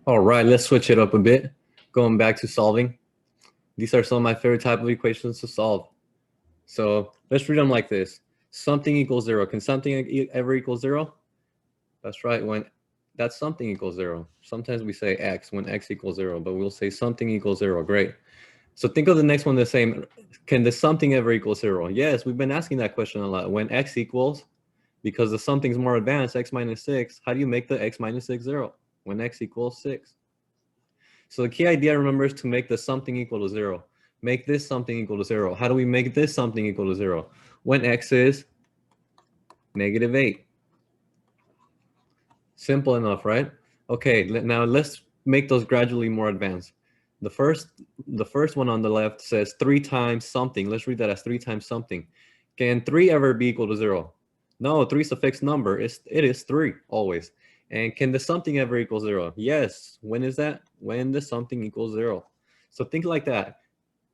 All right, let's switch it up a bit. Going back to solving. These are some of my favorite type of equations to solve. So let's read them like this. Something equals zero. Can something ever equal zero? That's right, when that something equals zero. Sometimes we say x when x equals zero, but we'll say something equals zero. Great. So think of the next one the same. Can the something ever equal zero? Yes, we've been asking that question a lot. When x equals, because the something's more advanced, x minus 6, how do you make the x minus 6 zero? When x equals 6. So the key idea, remember, is to make the something equal to zero. Make this something equal to zero. How do we make this something equal to zero? When x is -8. Simple enough, right? Okay, now let's make those gradually more advanced. The first, the first one on the left says 3 times something. Let's read that as 3 times something. Can 3 ever be equal to 0? No, 3 is a fixed number. It is 3 always. And can the something ever equal 0? Yes. When is that? When the something equals 0. So think like that,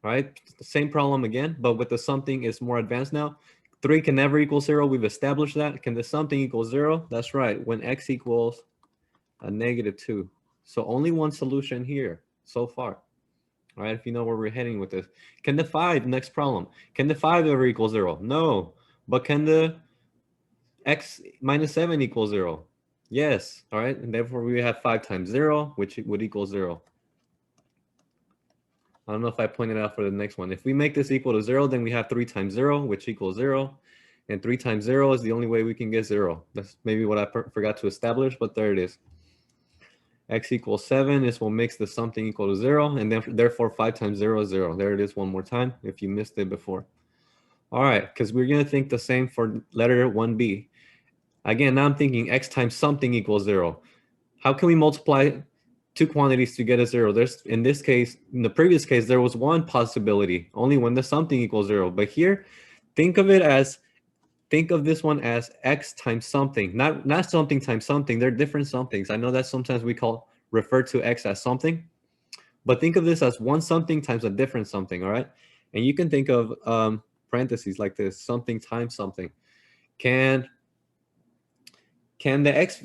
right? Same problem again, but with the something is more advanced now. 3 can never equal 0. We've established that. Can the something equal 0? That's right. When x equals a -2. So only one solution here so far. All right, if you know where we're heading with this. Can the 5, next problem. Can the 5 ever equal 0? No. But can the x minus 7 equal 0? Yes. All right, and therefore we have 5 times 0, which would equal 0. I don't know if I pointed out for the next one. If we make this equal to 0, then we have 3 times 0, which equals 0. And 3 times 0 is the only way we can get 0. That's maybe what I forgot to establish, but there it is. X equals 7 is what makes the something equal to 0. And then therefore 5 times 0 is 0. There it is one more time if you missed it before. All right, because we're going to think the same for letter 1b. Again, now I'm thinking x times something equals 0. How can we multiply two quantities to get a 0? There's, in this case, in the previous case, there was one possibility, only when the something equals 0. But here, think of this one as x times something, not something times something. They're different somethings. I know that sometimes we refer to x as something, but think of this as one something times a different something, all right? And you can think of parentheses like this, something times something. Can the x,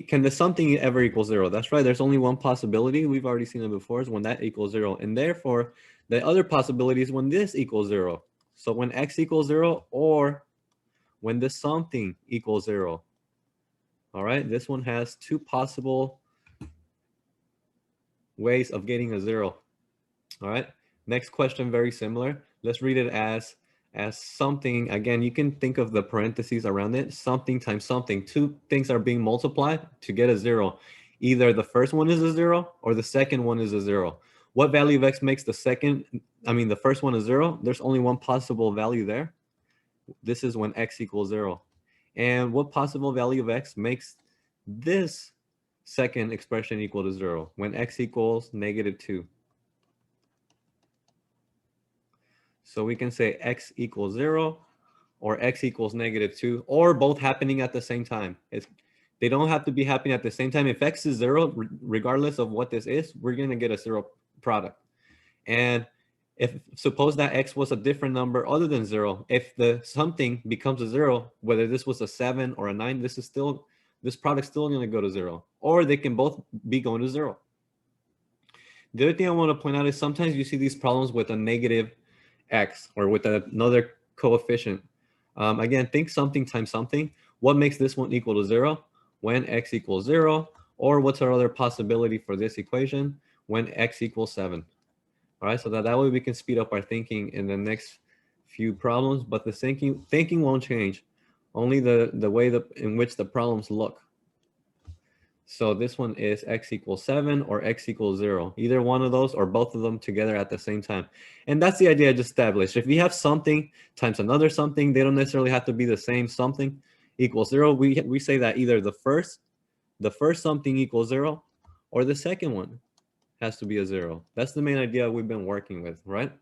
can the something ever equal 0? That's right, there's only one possibility. We've already seen it before, is when that equals 0. And therefore, the other possibility is when this equals 0. So when x equals 0 or when the something equals 0. All right, this one has two possible ways of getting a 0. All right, next question, very similar. Let's read it as something. Again, you can think of the parentheses around it. Something times something. Two things are being multiplied to get a 0. Either the first one is a 0 or the second one is a 0. What value of x makes the first one a 0? There's only one possible value there. This is when x equals 0. And what possible value of x makes this second expression equal to 0? When x equals -2. So we can say x equals 0 or x equals -2, or both happening at the same time. They don't have to be happening at the same time. If x is 0, regardless of what this is, we're going to get a 0 product. And if suppose that x was a different number other than 0, if the something becomes a 0, whether this was a 7 or a 9, this product's still going to go to 0, or they can both be going to 0. The other thing I want to point out is sometimes you see these problems with a negative x or with another coefficient. Again, think something times something. What makes this one equal to 0? When x equals 0, or what's our other possibility for this equation? When x equals 7. All right, so that way we can speed up our thinking in the next few problems, but the thinking won't change, only the way in which the problems look. So this one is x equals 7 or x equals 0. Either one of those or both of them together at the same time. And that's the idea I just established. If we have something times another something, they don't necessarily have to be the same something equals 0. We say that either the first something equals 0 or the second one has to be a 0. That's the main idea we've been working with, right?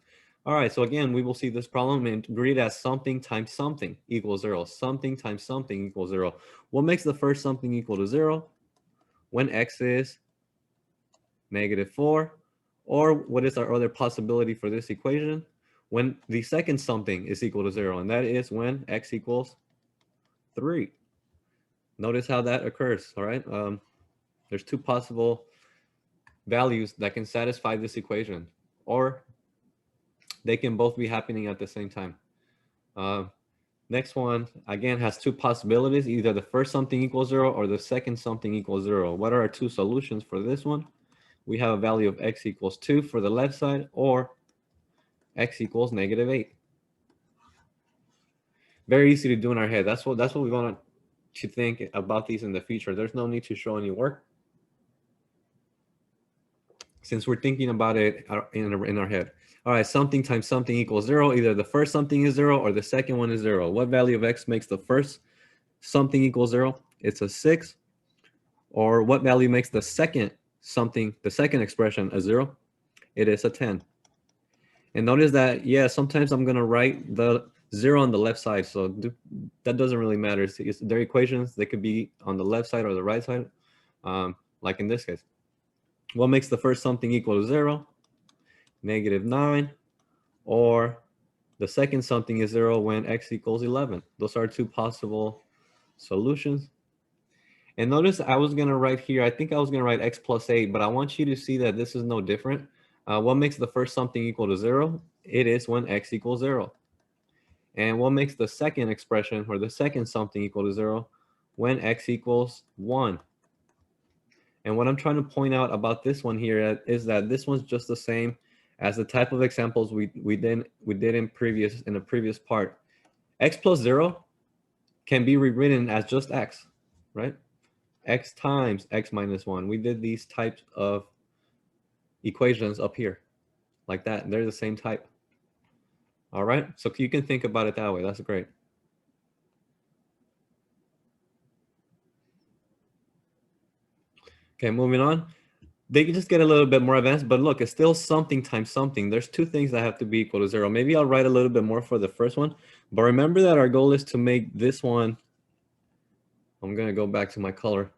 All right, so again, we will see this problem and read as something times something equals 0. Something times something equals 0. What makes the first something equal to 0? When x is -4, or what is our other possibility for this equation? When the second something is equal to 0, and that is when x equals 3. Notice how that occurs, all right? There's two possible values that can satisfy this equation, or they can both be happening at the same time. Next one, again, has two possibilities. Either the first something equals 0 or the second something equals 0. What are our two solutions for this one? We have a value of x equals 2 for the left side, or x equals -8. Very easy to do in our head. That's what we want to think about these in the future. There's no need to show any work, since we're thinking about it in our head. All right, something times something equals 0. Either the first something is 0 or the second one is 0. What value of x makes the first something equals 0? It's a 6. Or what value makes the second something, the second expression, a 0? It is a 10. And notice that, yeah, sometimes I'm going to write the 0 on the left side. So that doesn't really matter. They're equations. They could be on the left side or the right side, like in this case. What makes the first something equal to 0? -9. Or the second something is 0 when x equals 11. Those are two possible solutions. And notice I was going to write here, I think I was going to write x plus 8, but I want you to see that this is no different. What makes the first something equal to 0? It is when x equals 0. And what makes the second expression, or the second something, equal to 0? When x equals 1. And what I'm trying to point out about this one here is that this one's just the same as the type of examples we did in a previous part. X plus 0 can be rewritten as just x, right? X times x minus 1. We did these types of equations up here like that. They're the same type. All right, so you can think about it that way. That's great. Okay, moving on. They can just get a little bit more advanced, but look, it's still something times something. There's two things that have to be equal to 0. Maybe I'll write a little bit more for the first one, but remember that our goal is to make this one, I'm going to go back to my color.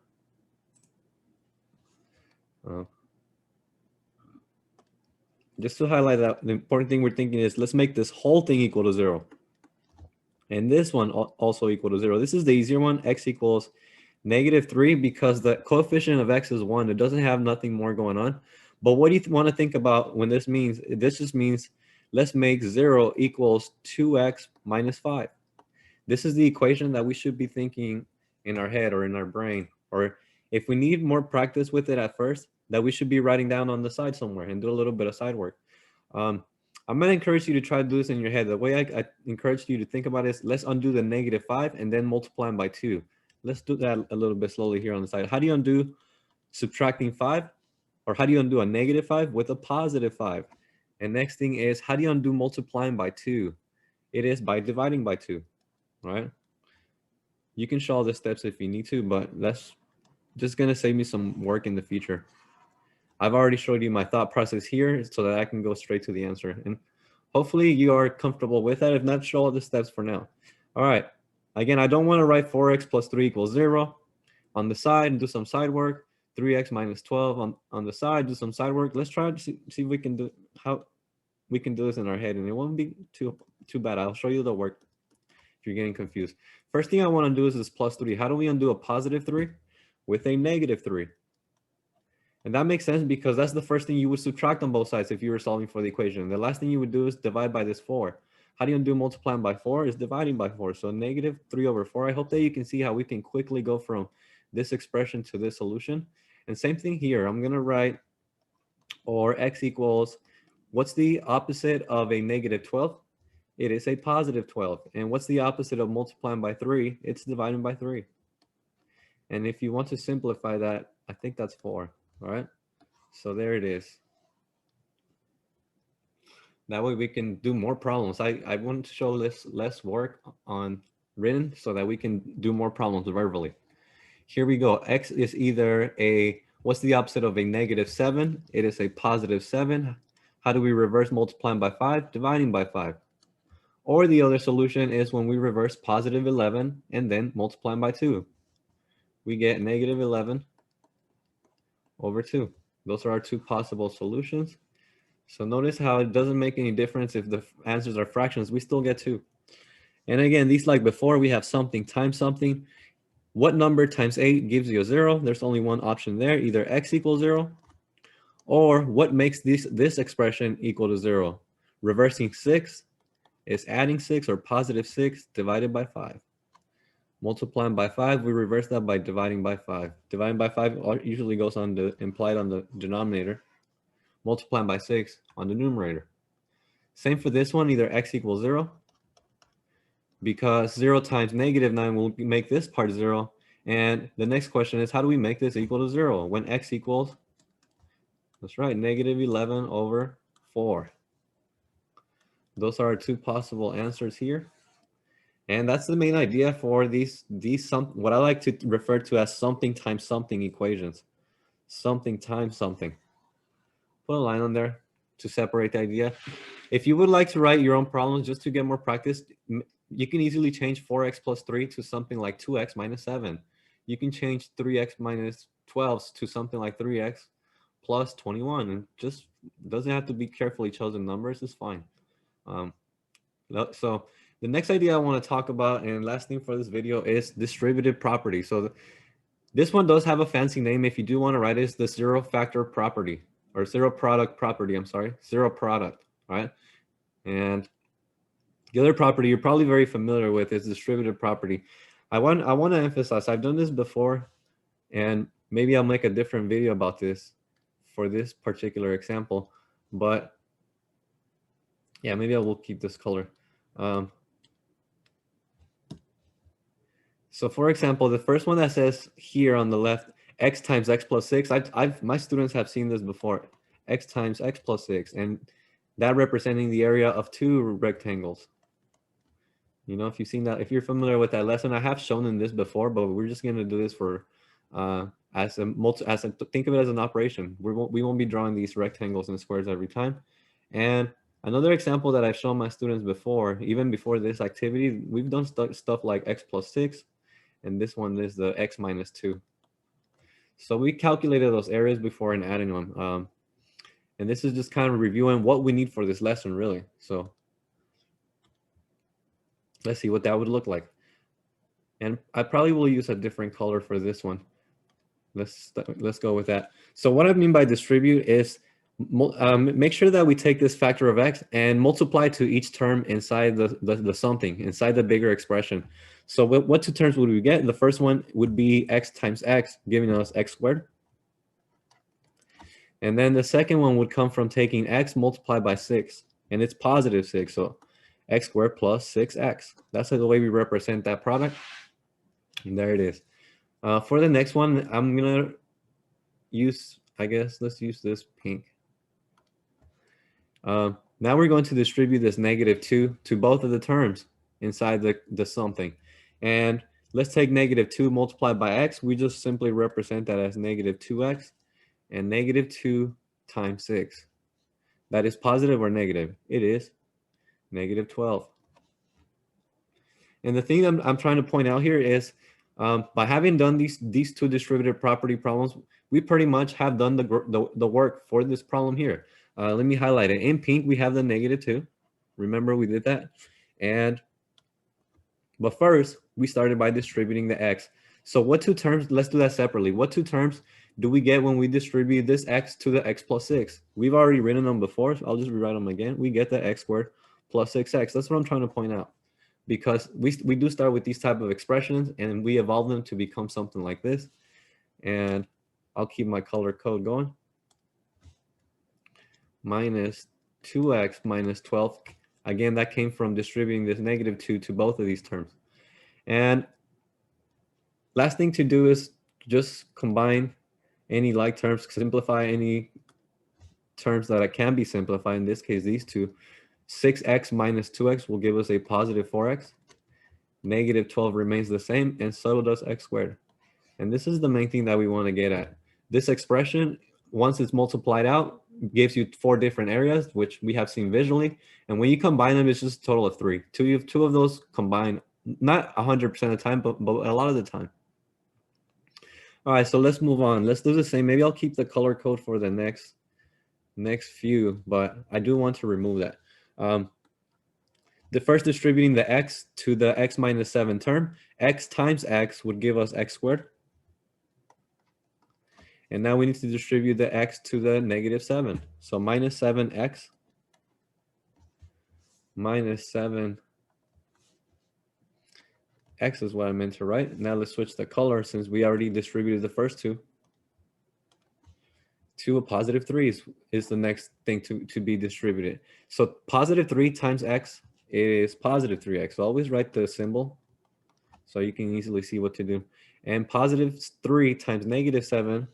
Just to highlight that, the important thing we're thinking is, let's make this whole thing equal to 0. And this one also equal to 0. This is the easier one, x equals -3, because the coefficient of x is 1. It doesn't have nothing more going on. But what do you want to think about when this means? This just means let's make 0 equals 2x minus 5. This is the equation that we should be thinking in our head or in our brain. Or if we need more practice with it at first, that we should be writing down on the side somewhere and do a little bit of side work. I'm going to encourage you to try to do this in your head. The way I encourage you to think about it is, let's undo the -5 and then multiply them by 2. Let's do that a little bit slowly here on the side. How do you undo subtracting 5? Or how do you undo a -5 with a +5? And next thing is, how do you undo multiplying by 2? It is by dividing by 2, right? You can show all the steps if you need to, but that's just going to save me some work in the future. I've already showed you my thought process here so that I can go straight to the answer. And hopefully you are comfortable with that. If not, show all the steps for now. All right. Again, I don't want to write 4x plus 3 equals 0 on the side and do some side work. 3x minus 12 on the side, do some side work. Let's try to see if we can do how we can do this in our head, and it won't be too bad. I'll show you the work if you're getting confused. First thing I want to do is this +3. How do we undo a +3 with a -3? And that makes sense because that's the first thing you would subtract on both sides if you were solving for the equation. The last thing you would do is divide by this 4. How do you undo multiplying by 4? Is dividing by 4. So -3/4. I hope that you can see how we can quickly go from this expression to this solution. And same thing here. I'm going to write, or x equals, what's the opposite of a -12? It is a +12. And what's the opposite of multiplying by 3? It's dividing by 3. And if you want to simplify that, I think that's 4. All right, so there it is. That way we can do more problems. I want to show less work on written so that we can do more problems verbally. Here we go. X is either what's the opposite of a -7? It is a +7. How do we reverse multiplying by 5? Dividing by 5. Or the other solution is when we reverse +11 and then multiplying by 2. We get -11/2. Those are our two possible solutions. So notice how it doesn't make any difference if the answers are fractions, we still get 2. And again, these, like before, we have something times something. What number times 8 gives you a 0? There's only one option there, either x equals 0 Or what makes this expression equal to 0? Reversing 6 is adding 6, or positive 6 divided by 5. Multiplying by 5, we reverse that by dividing by 5. Dividing by 5 usually goes on the implied on the denominator. Multiplying by 6 on the numerator. Same for this one, either x equals 0, because 0 times negative 9 will make this part 0. And the next question is, how do we make this equal to 0 when x equals, that's right, negative 11 over 4. Those are our two possible answers here. And that's the main idea for these what I like to refer to as something times something equations. Something times something. Put a line on there to separate the idea. If you would like to write your own problems just to get more practice, you can easily change 4x plus 3 to something like 2x minus 7. You can change 3x minus 12 to something like 3x plus 21. And just doesn't have to be carefully chosen numbers, it's fine. So the next idea I want to talk about, and last thing for this video, is distributive property. So this one does have a fancy name. If you do want to write it, it's the zero factor property, or zero product property, I'm sorry, zero product, right? And the other property you're probably very familiar with is distributive property. I want to emphasize, I've done this before, and maybe I'll make a different video about this for this particular example, but yeah, maybe I will keep this color. So for example, the first one that says here on the left, x times x plus 6, my students have seen this before, x times x plus 6, and that representing the area of two rectangles. You know, if you've seen that, if you're familiar with that lesson, I have shown in this before, but we're just going to do this for think of it as an operation. We won't be drawing these rectangles and squares every time. And another example that I've shown my students before, even before this activity, we've done stuff like x plus 6, and this one is the x minus 2. So we calculated those areas before and adding them. And this is just kind of reviewing what we need for this lesson, really. So let's see what that would look like. And I probably will use a different color for this one. Let's go with that. So what I mean by distribute is make sure that we take this factor of x and multiply to each term inside the something, inside the bigger expression. So what two terms would we get? The first one would be x times x, giving us x squared. And then the second one would come from taking x multiplied by 6, and it's positive 6. So x squared plus 6x. That's the way we represent that product. And there it is. For the next one, I'm going to use, I guess, let's use this pink. Now we're going to distribute this -2 to both of the terms inside the something. And let's take -2 multiplied by x. We just simply represent that as -2x and -2 times 6. That is positive or negative? It is -12. And the thing I'm trying to point out here is by having done these two distributive property problems, we pretty much have done the work for this problem here. Let me highlight it. In pink, we have the -2. Remember, we did that. But first, we started by distributing the x. So what two terms, let's do that separately. What two terms do we get when we distribute this x to the x plus 6? We've already written them before, so I'll just rewrite them again. We get the x squared plus 6x. That's what I'm trying to point out. Because we do start with these type of expressions, and we evolve them to become something like this. And I'll keep my color code going. Minus 2x minus 12. Again, that came from distributing this -2 to both of these terms. And last thing to do is just combine any like terms, simplify any terms that can be simplified. In this case, these two. 6x minus 2x will give us a positive 4x. -12 remains the same, and so does x squared. And this is the main thing that we want to get at. This expression, once it's multiplied out, gives you 4 different areas, which we have seen visually. And when you combine them, it's just a total of 3. Two of those combine, not 100% of the time, but a lot of the time. All right, so let's move on. Let's do the same. Maybe I'll keep the color code for the next few, but I do want to remove that. The first distributing the x to the x minus 7 term, x times x would give us x squared. And now we need to distribute the x to the negative 7. So minus 7x minus 7x is what I meant to write. Now let's switch the color since we already distributed the first two. To a positive 3 is the next thing to be distributed. So positive 3 times x is positive 3x. So always write the symbol so you can easily see what to do. And positive 3 times negative 7,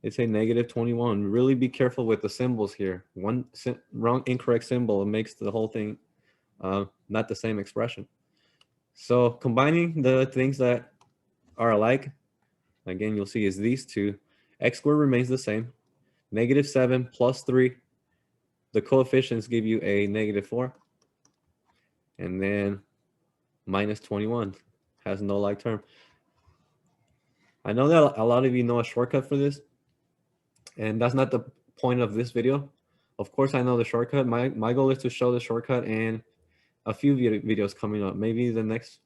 it's a negative 21. Really be careful with the symbols here. One wrong, incorrect symbol makes the whole thing not the same expression. So combining the things that are alike, again, you'll see is these two. X squared remains the same. Negative 7 plus 3. The coefficients give you a negative 4. And then minus 21 has no like term. I know that a lot of you know a shortcut for this, and that's not the point of this video. Of course, I know the shortcut. My goal is to show the shortcut and a few videos coming up, maybe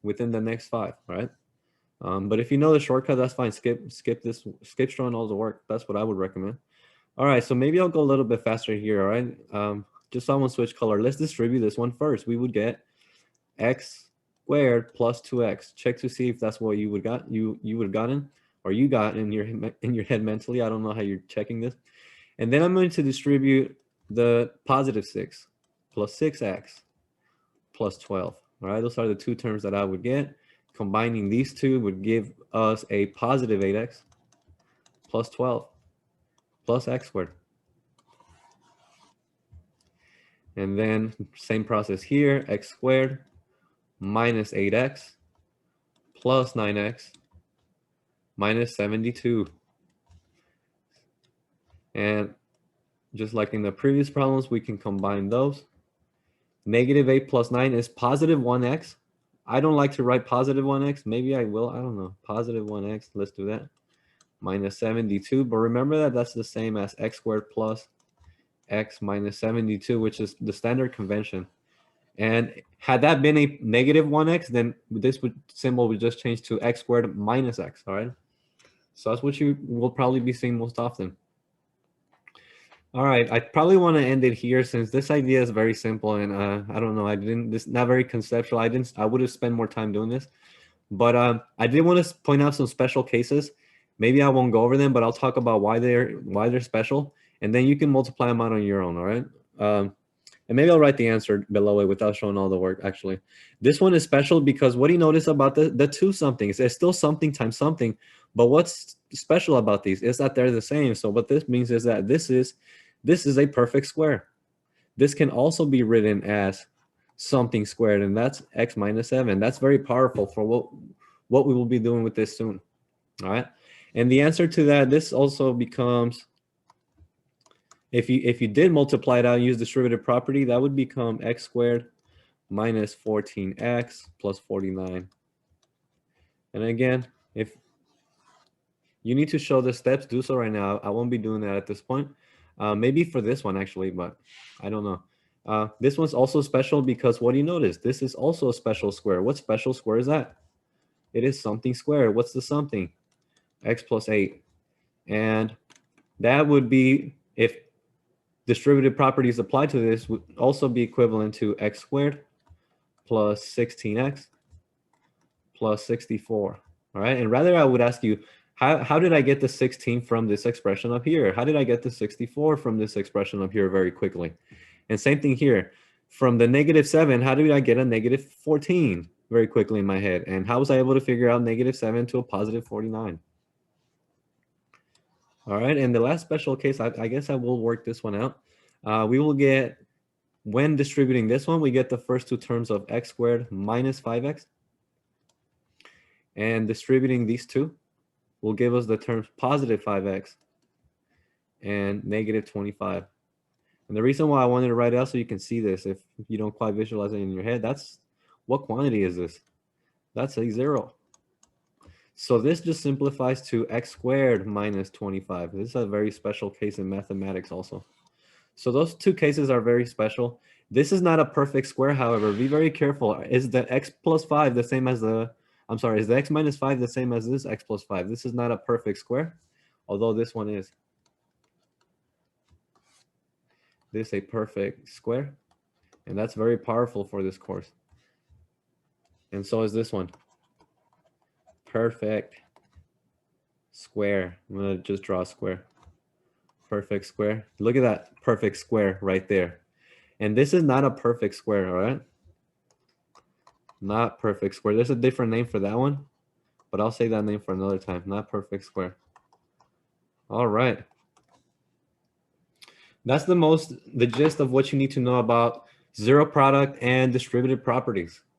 within the next 5, right? But if you know the shortcut, that's fine. Skip showing all the work. That's what I would recommend. All right, so maybe I'll go a little bit faster here, all right? Just so I won't switch color. Let's distribute this one first. We would get x squared plus 2x. Check to see if that's what you would got. You would have gotten, or you got in your head mentally. I don't know how you're checking this. And then I'm going to distribute the positive 6 plus 6x plus 12. All right, those are the two terms that I would get. Combining these two would give us a positive 8x plus 12 plus x squared. And then same process here, x squared minus 8x plus 9x minus 72. And just like in the previous problems, we can combine those. Negative 8 plus 9 is positive 1x. I don't like to write positive 1x. Maybe I will. I don't know. Positive 1x. Let's do that. Minus 72. But remember that that's the same as x squared plus x minus 72, which is the standard convention. And had that been a negative 1x, then this symbol would just change to x squared minus x, all right? So that's what you will probably be seeing most often. All right, I probably want to end it here since this idea is very simple and I don't know, this not very conceptual. I would have spent more time doing this, but I did want to point out some special cases. Maybe I won't go over them, but I'll talk about why they're special, and then you can multiply them out on your own, all right? And maybe I'll write the answer below it without showing all the work, actually. This one is special because what do you notice about the two somethings? It's still something times something, but what's special about these is that they're the same. So what this means is that this is a perfect square. This can also be written as something squared, and that's x minus 7. That's very powerful for what we will be doing with this soon, all right? And the answer to that, this also becomes, if you did multiply it out and use distributive property, that would become x squared minus 14x plus 49. And again, if you need to show the steps, do so right now. I won't be doing that at this point. Maybe for this one actually, but I don't know. This one's also special because what do you notice? This is also a special square. What special square is that? It is something squared. What's the something? X plus 8. And that would be, if distributive properties applied to this, would also be equivalent to x squared plus 16x plus 64. All right, and rather I would ask you, how did I get the 16 from this expression up here? How did I get the 64 from this expression up here very quickly? And same thing here. From the negative 7, how did I get a negative 14 very quickly in my head? And how was I able to figure out negative 7 to a positive 49? All right, and the last special case, I guess I will work this one out. We will get, when distributing this one, we get the first two terms of x squared minus 5x. And distributing these two will give us the terms positive 5x and negative 25. And the reason why I wanted to write it out so you can see this, if you don't quite visualize it in your head, that's, what quantity is this? That's a 0. So this just simplifies to x squared minus 25. This is a very special case in mathematics also. So those two cases are very special. This is not a perfect square, however. Be very careful. Is the x plus 5 the same as is the x minus 5 the same as this x plus 5? This is not a perfect square. although this one is. This is a perfect square, and that's very powerful for this course. And so is this one. Perfect square. I'm gonna just draw a square. Perfect square. Look at that perfect square right there. And this is not a perfect square, all right? Not perfect square. There's a different name for that one, but I'll say that name for another time. Not perfect square. All right. That's the gist of what you need to know about zero product and distributive properties.